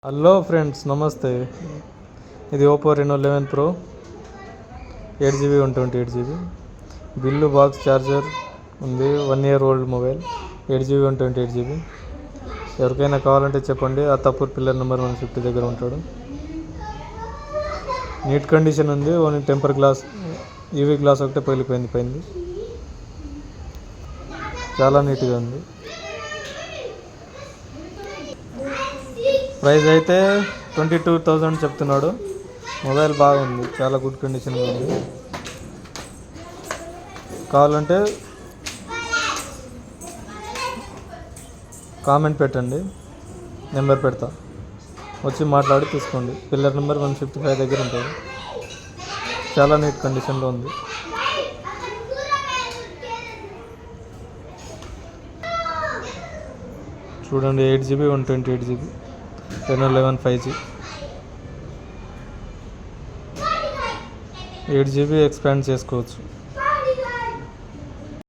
Hello friends, నమస్తే. ఇది Oppo Renault 11 pro 8GB 128GB. Bill box charger ఉంది. 1 year old mobile. 8GB 128GB. ఎవరికైనా కావాలంటే చెప్పండి. అత్తాపూర్ పిల్లర్ నెంబర్ 150 దగ్గర ఉంటాడు. నీట్ కండిషన్ ఉంది. Only temper glass, UV glass ఒకటే పగిలిపోయింది. చాలా నీట్గా ఉంది. ప్రైస్ అయితే 22,000 చెప్తున్నాడు. మొబైల్ బాగుంది, చాలా గుడ్ కండిషన్గా ఉంది. కావాలంటే కామెంట్ పెట్టండి, నెంబర్ పెడతా, వచ్చి మాట్లాడి తీసుకోండి. పిల్లర్ నెంబర్ 155 దగ్గర ఉంటుంది. చాలా నీట్ కండిషన్లో ఉంది. చూడండి, 8GB 128GB Renault 11 5G. 8GB expand చేసుకోవచ్చు.